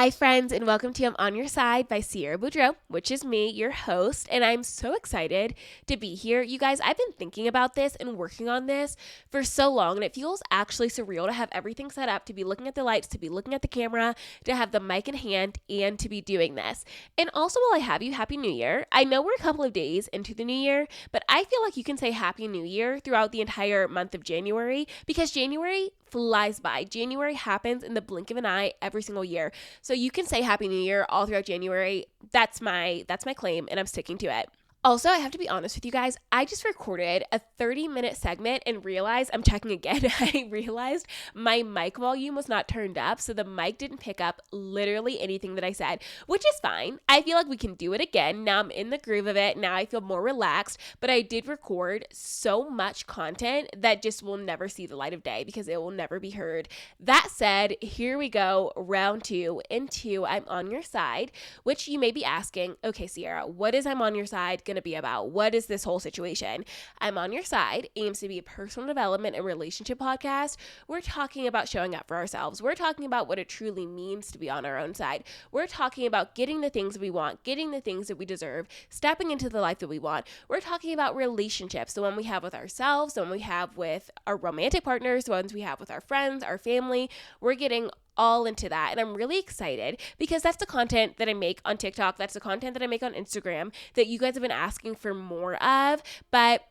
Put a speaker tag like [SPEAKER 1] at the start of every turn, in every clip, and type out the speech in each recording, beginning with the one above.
[SPEAKER 1] Hi, friends, and welcome to I'm On Your Side by Sierra Boudreaux, which is me, your host, and I'm so excited to be here. You guys, I've been thinking about this and working on this for so long, and it feels actually surreal to have everything set up, to be looking at the lights, to be looking at the camera, to have the mic in hand, and to be doing this. And also, while I have you, Happy New Year. I know we're a couple of days into the new year, but I feel like you can say Happy New Year throughout the entire month of January because January flies by. January happens in the blink of an eye every single year. So you can say Happy New Year all throughout January. That's my claim, and I'm sticking to it. Also, I have to be honest with you guys. I just recorded a 30-minute segment and realized, I'm checking again, I realized my mic volume was not turned up. So the mic didn't pick up literally anything that I said, which is fine. I feel like we can do it again. Now I'm in the groove of it. Now I feel more relaxed. But I did record so much content that just will never see the light of day because it will never be heard. That said, here we go. Round 2 into I'm On Your Side, which you may be asking, okay, Sierra, what is I'm On Your Side going to be about? What is this whole situation? I'm On Your Side aims to be a personal development and relationship podcast. We're talking about showing up for ourselves. We're talking about what it truly means to be on our own side. We're talking about getting the things we want, getting the things that we deserve, stepping into the life that we want. We're talking about relationships, the one we have with ourselves, the one we have with our romantic partners, the ones we have with our friends, our family. We're getting all into that. And I'm really excited because that's the content that I make on TikTok. That's the content that I make on Instagram that you guys have been asking for more of. But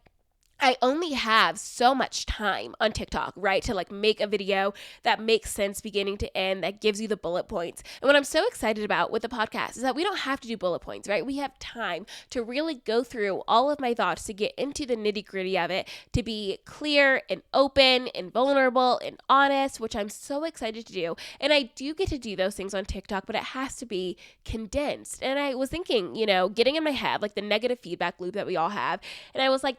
[SPEAKER 1] I only have so much time on TikTok, right? To make a video that makes sense beginning to end, that gives you the bullet points. And what I'm so excited about with the podcast is that we don't have to do bullet points, right? We have time to really go through all of my thoughts, to get into the nitty gritty of it, to be clear and open and vulnerable and honest, which I'm so excited to do. And I do get to do those things on TikTok, but it has to be condensed. And I was thinking, getting in my head, the negative feedback loop that we all have. And I was like,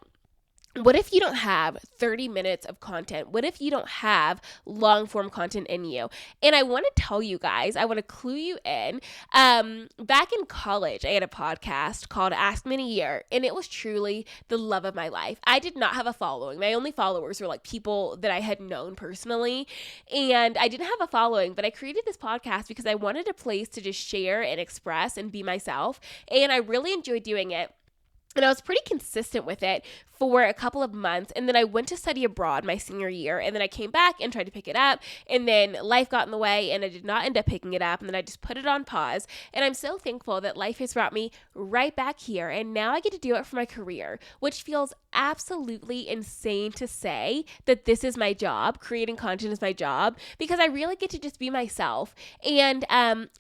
[SPEAKER 1] what if you don't have 30 minutes of content? What if you don't have long form content in you? And I want to tell you guys, I want to clue you in. Back in college, I had a podcast called Ask Me in a Year, and it was truly the love of my life. I did not have a following. My only followers were people that I had known personally, and I didn't have a following, but I created this podcast because I wanted a place to just share and express and be myself, and I really enjoyed doing it. And I was pretty consistent with it for a couple of months. And then I went to study abroad my senior year. And then I came back and tried to pick it up. And then life got in the way and I did not end up picking it up. And then I just put it on pause. And I'm so thankful that life has brought me right back here. And now I get to do it for my career, which feels absolutely insane to say that this is my job. Creating content is my job because I really get to just be myself. And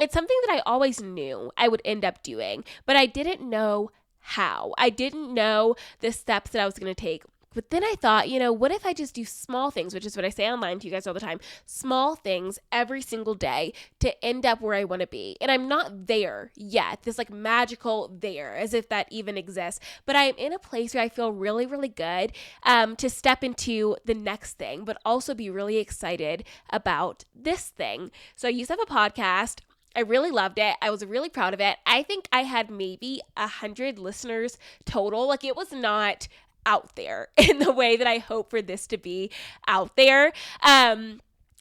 [SPEAKER 1] it's something that I always knew I would end up doing, but I didn't know how. I didn't know the steps that I was going to take. But then I thought, what if I just do small things, which is what I say online to you guys all the time, small things every single day to end up where I want to be. And I'm not there yet, this magical there, as if that even exists. But I'm in a place where I feel really, really good to step into the next thing, but also be really excited about this thing. So I used to have a podcast. I really loved it. I was really proud of it. I think I had maybe 100 listeners total. It was not out there in the way that I hope for this to be out there. But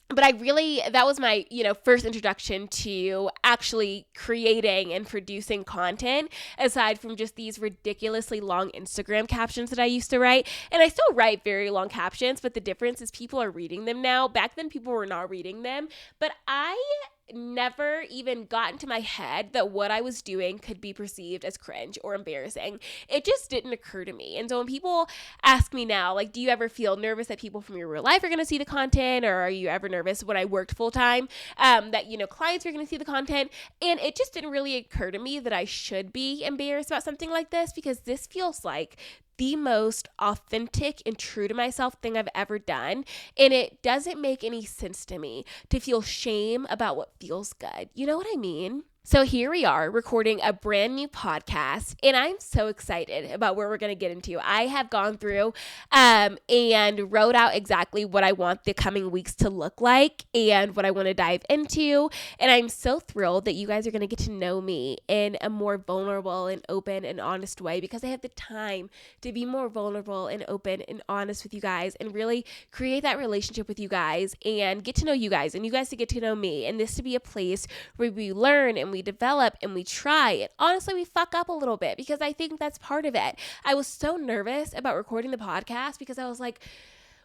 [SPEAKER 1] that was my, first introduction to actually creating and producing content, aside from just these ridiculously long Instagram captions that I used to write. And I still write very long captions, but the difference is people are reading them now. Back then, people were not reading them. But I never even got into my head that what I was doing could be perceived as cringe or embarrassing. It just didn't occur to me. And so when people ask me now, do you ever feel nervous that people from your real life are going to see the content? Or are you ever nervous when I worked full time that, clients are going to see the content? And it just didn't really occur to me that I should be embarrassed about something like this, because this feels like the most authentic and true to myself thing I've ever done. And it doesn't make any sense to me to feel shame about what feels good. You know what I mean? So here we are recording a brand new podcast, and I'm so excited about where we're going to get into. I have gone through and wrote out exactly what I want the coming weeks to look like and what I want to dive into. And I'm so thrilled that you guys are going to get to know me in a more vulnerable and open and honest way, because I have the time to be more vulnerable and open and honest with you guys and really create that relationship with you guys and get to know you guys and you guys to get to know me. And this to be a place where we learn and we develop and we try. And honestly, we fuck up a little bit because I think that's part of it. I was so nervous about recording the podcast because I was like,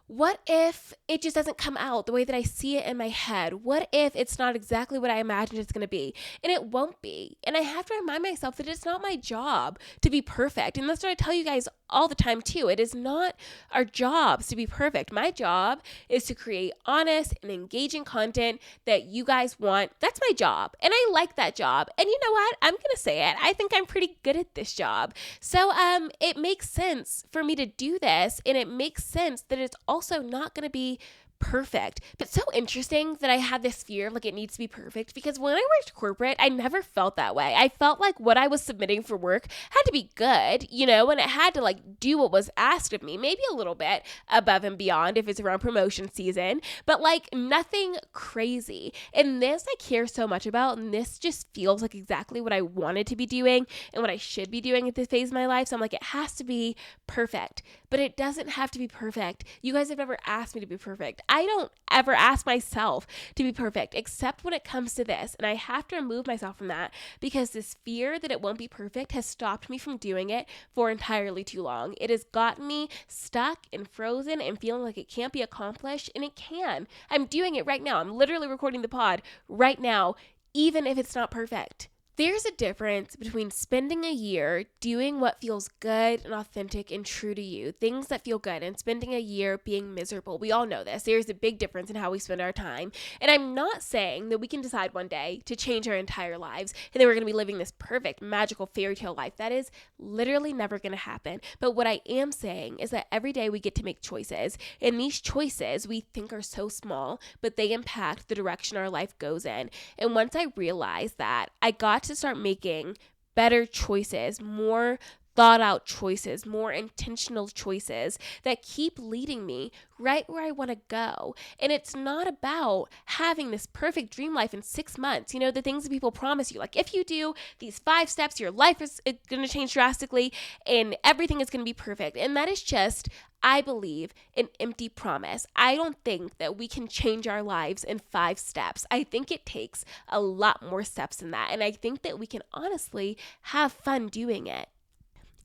[SPEAKER 1] what if it just doesn't come out the way that I see it in my head? What if it's not exactly what I imagined it's going to be? And it won't be. And I have to remind myself that it's not my job to be perfect. And that's what I tell you guys all the time too. It is not our jobs to be perfect. My job is to create honest and engaging content that you guys want. That's my job. And I like that job. And you know what? I'm going to say it. I think I'm pretty good at this job. So it makes sense for me to do this. And it makes sense that it's also not going to be perfect. But it's so interesting that I had this fear of like it needs to be perfect, because when I worked corporate, I never felt that way. I felt like what I was submitting for work had to be good, and it had to like do what was asked of me, maybe a little bit above and beyond if it's around promotion season, but like nothing crazy. And this I care so much about, and this just feels like exactly what I wanted to be doing and what I should be doing at this phase of my life. So I'm like, it has to be perfect, but it doesn't have to be perfect. You guys have never asked me to be perfect. I don't ever ask myself to be perfect, except when it comes to this. And I have to remove myself from that, because this fear that it won't be perfect has stopped me from doing it for entirely too long. It has gotten me stuck and frozen and feeling like it can't be accomplished, and it can. I'm doing it right now. I'm literally recording the pod right now, even if it's not perfect. There's a difference between spending a year doing what feels good and authentic and true to you, things that feel good, and spending a year being miserable. We all know this. There's a big difference in how we spend our time. And I'm not saying that we can decide one day to change our entire lives and then we're going to be living this perfect, magical fairy tale life. That is literally never going to happen. But what I am saying is that every day we get to make choices. And these choices we think are so small, but they impact the direction our life goes in. And once I realized that, I got to start making better choices, more thought out choices, more intentional choices that keep leading me right where I want to go. And it's not about having this perfect dream life in 6 months. The things that people promise you, like if you do these 5 steps, your life is going to change drastically and everything is going to be perfect. And that is just, I believe, an empty promise. I don't think that we can change our lives in 5 steps. I think it takes a lot more steps than that. And I think that we can honestly have fun doing it.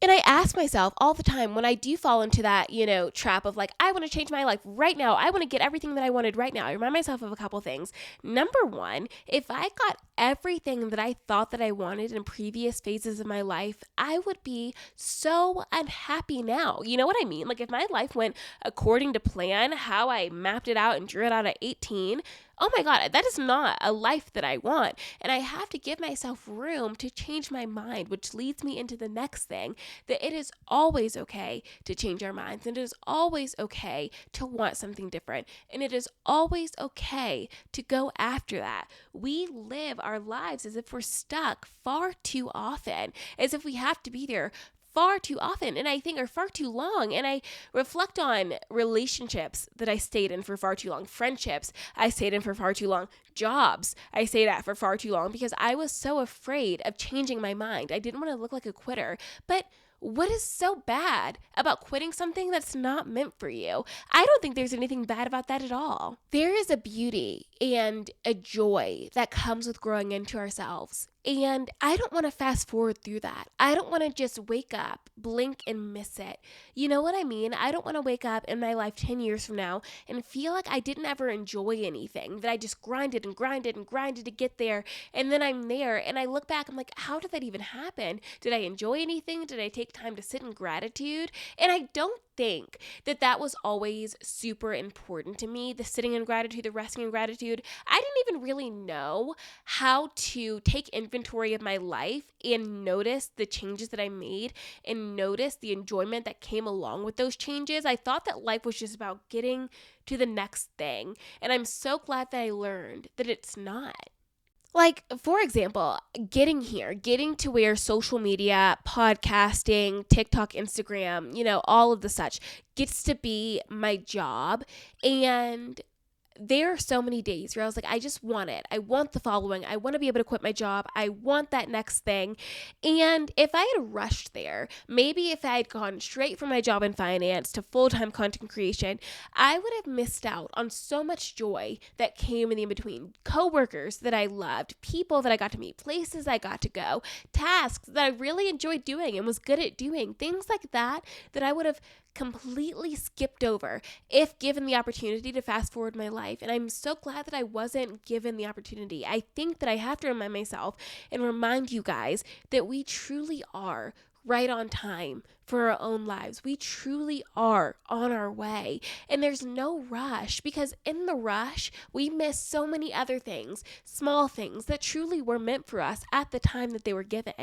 [SPEAKER 1] And I ask myself all the time when I do fall into that, trap of like, I want to change my life right now. I want to get everything that I wanted right now. I remind myself of a couple things. Number one, if I got everything that I thought that I wanted in previous phases of my life, I would be so unhappy now. You know what I mean? Like if my life went according to plan, how I mapped it out and drew it out at 18, oh my God, that is not a life that I want. And I have to give myself room to change my mind, which leads me into the next thing, that it is always okay to change our minds. And it is always okay to want something different. And it is always okay to go after that. We live our lives as if we're stuck far too often, as if we have to be there far too often, and I think are far too long. And I reflect on relationships that I stayed in for far too long, friendships I stayed in for far too long, jobs I stayed at for far too long, because I was so afraid of changing my mind. I didn't want to look like a quitter. But what is so bad about quitting something that's not meant for you? I don't think there's anything bad about that at all. There is a beauty and a joy that comes with growing into ourselves. And I don't want to fast forward through that. I don't want to just wake up, blink, and miss it. You know what I mean? I don't want to wake up in my life 10 years from now and feel like I didn't ever enjoy anything, that I just grinded and grinded and grinded to get there. And then I'm there and I look back, I'm like, how did that even happen? Did I enjoy anything? Did I take time to sit in gratitude? And I don't think that was always super important to me, the sitting in gratitude, the resting in gratitude. I didn't even really know how to take inventory of my life and notice the changes that I made and notice the enjoyment that came along with those changes. I thought that life was just about getting to the next thing. And I'm so glad that I learned that it's not. Like, for example, getting to where social media, podcasting, TikTok, Instagram, all of the such gets to be my job. And there are so many days where I was like, I just want it. I want the following. I want to be able to quit my job. I want that next thing. And if I had rushed there, maybe if I had gone straight from my job in finance to full-time content creation, I would have missed out on so much joy that came in the in-between. Coworkers that I loved, people that I got to meet, places I got to go, tasks that I really enjoyed doing and was good at doing, things like that I would have completely skipped over if given the opportunity to fast forward my life. And I'm so glad that I wasn't given the opportunity. I think that I have to remind myself and remind you guys that we truly are right on time for our own lives. We truly are on our way, and there's no rush, because in the rush we miss so many other things, small things that truly were meant for us at the time that they were given.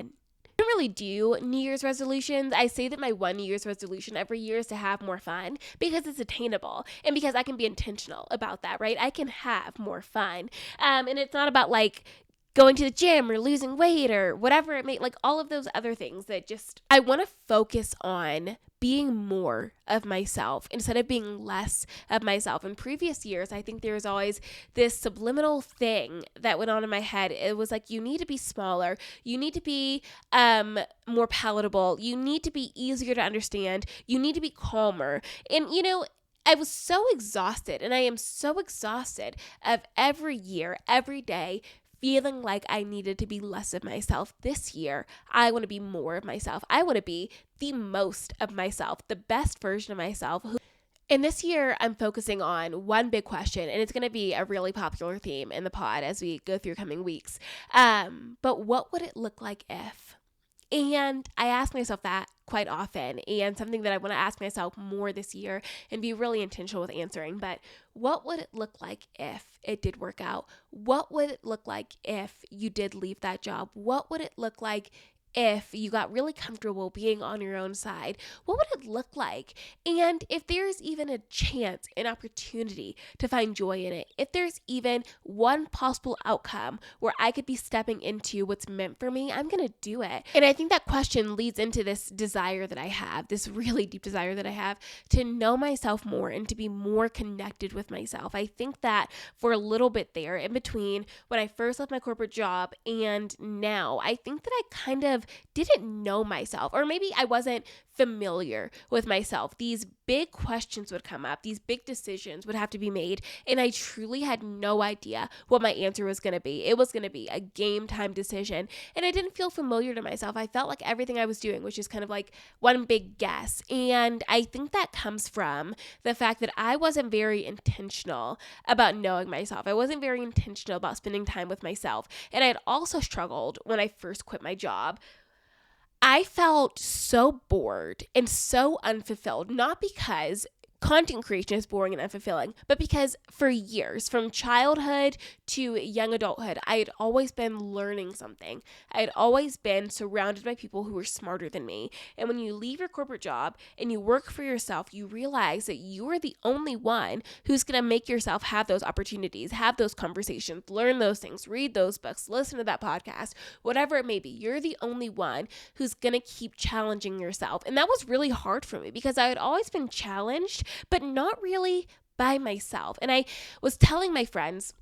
[SPEAKER 1] I don't really do New Year's resolutions. I say that my one New Year's resolution every year is to have more fun, because it's attainable and because I can be intentional about that, right? I can have more fun. And it's not about like going to the gym or losing weight or whatever it may, like all of those other things that just, I want to focus on being more of myself instead of being less of myself. In previous years, I think there was always this subliminal thing that went on in my head. It was like, you need to be smaller. You need to be more palatable. You need to be easier to understand. You need to be calmer. And, I was so exhausted, and I am so exhausted of every year, every day, feeling like I needed to be less of myself. This year, I want to be more of myself. I want to be the most of myself, the best version of myself. And this year, I'm focusing on one big question, and it's going to be a really popular theme in the pod as we go through coming weeks. But what would it look like if? And I ask myself that quite often, and something that I want to ask myself more this year and be really intentional with answering. But what would it look like if it did work out? What would it look like if you did leave that job? What would it look like if you got really comfortable being on your own side? What would it look like? And if there's even a chance, an opportunity to find joy in it, if there's even one possible outcome where I could be stepping into what's meant for me, I'm going to do it. And I think that question leads into this desire that I have, this really deep desire that I have to know myself more and to be more connected with myself. I think that for a little bit there, in between when I first left my corporate job and now, I think that I kind of didn't know myself, or maybe I wasn't familiar with myself. These big questions would come up, these big decisions would have to be made, and I truly had no idea what my answer was going to be. It was going to be a game time decision, and I didn't feel familiar to myself. I felt like everything I was doing was just kind of like one big guess, and I think that comes from the fact that I wasn't very intentional about knowing myself. I wasn't very intentional about spending time with myself, and I had also struggled when I first quit my job. I felt so bored and so unfulfilled, not because content creation is boring and unfulfilling, but because for years, from childhood to young adulthood, I had always been learning something. I had always been surrounded by people who were smarter than me. And when you leave your corporate job and you work for yourself, you realize that you are the only one who's going to make yourself have those opportunities, have those conversations, learn those things, read those books, listen to that podcast, whatever it may be. You're the only one who's going to keep challenging yourself. And that was really hard for me because I had always been challenged, but not really by myself. And I was telling my friends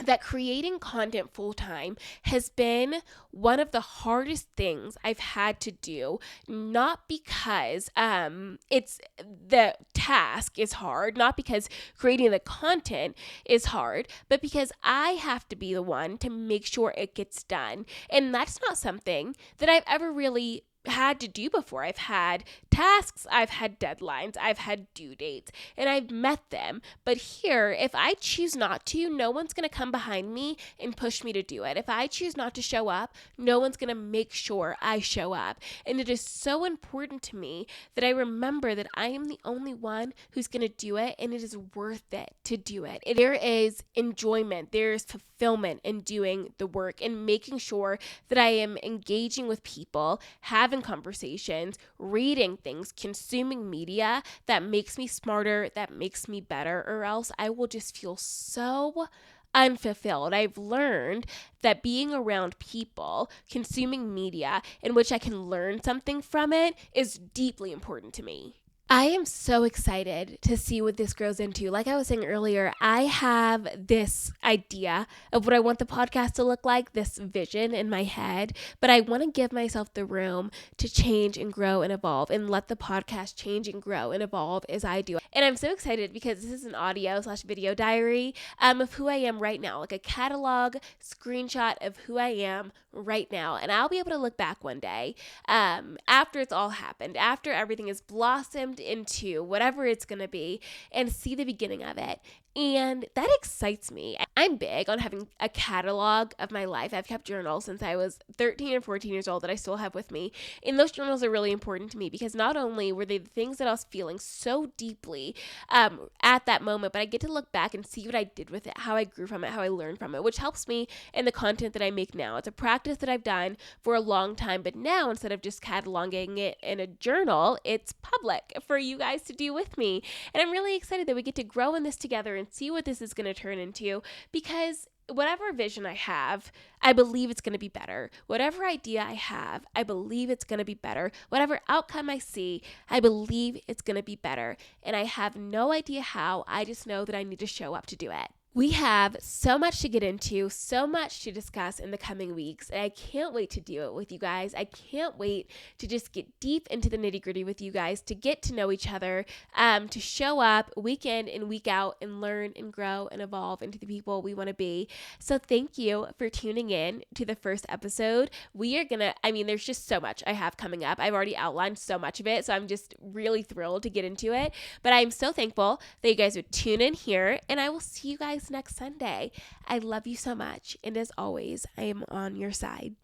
[SPEAKER 1] that creating content full-time has been one of the hardest things I've had to do, not because it's the task is hard, not because creating the content is hard, but because I have to be the one to make sure it gets done. And that's not something that I've ever really had to do before. I've had tasks, I've had deadlines, I've had due dates, and I've met them. But here, if I choose not to, no one's going to come behind me and push me to do it. If I choose not to show up, no one's going to make sure I show up. And it is so important to me that I remember that I am the only one who's going to do it, and it is worth it to do it. There is enjoyment, there is fulfillment in doing the work and making sure that I am engaging with people, having conversations, reading things, consuming media that makes me smarter, that makes me better, or else I will just feel so unfulfilled. I've learned that being around people, consuming media in which I can learn something from it is deeply important to me. I am so excited to see what this grows into. Like I was saying earlier, I have this idea of what I want the podcast to look like, this vision in my head, but I want to give myself the room to change and grow and evolve and let the podcast change and grow and evolve as I do. And I'm so excited because this is an audio/video diary of who I am right now, like a catalog screenshot of who I am right now. And I'll be able to look back one day after it's all happened, after everything is blossomed into whatever it's going to be, and see the beginning of it. And that excites me. I'm big on having a catalog of my life. I've kept journals since I was 13 and 14 years old that I still have with me. And those journals are really important to me because not only were they the things that I was feeling so deeply at that moment, but I get to look back and see what I did with it, how I grew from it, how I learned from it, which helps me in the content that I make now. It's a practice that I've done for a long time, but now instead of just cataloging it in a journal, it's public for you guys to do with me. And I'm really excited that we get to grow in this together and see what this is going to turn into, because whatever vision I have, I believe it's going to be better. Whatever idea I have, I believe it's going to be better. Whatever outcome I see, I believe it's going to be better. And I have no idea how. I just know that I need to show up to do it. We have so much to get into, so much to discuss in the coming weeks, and I can't wait to do it with you guys. I can't wait to just get deep into the nitty-gritty with you guys, to get to know each other, to show up week in and week out and learn and grow and evolve into the people we want to be. So thank you for tuning in to the first episode. There's just so much I have coming up. I've already outlined so much of it, so I'm just really thrilled to get into it. But I'm so thankful that you guys would tune in here, and I will see you guys next Sunday. I love you so much, and as always, I am on your side.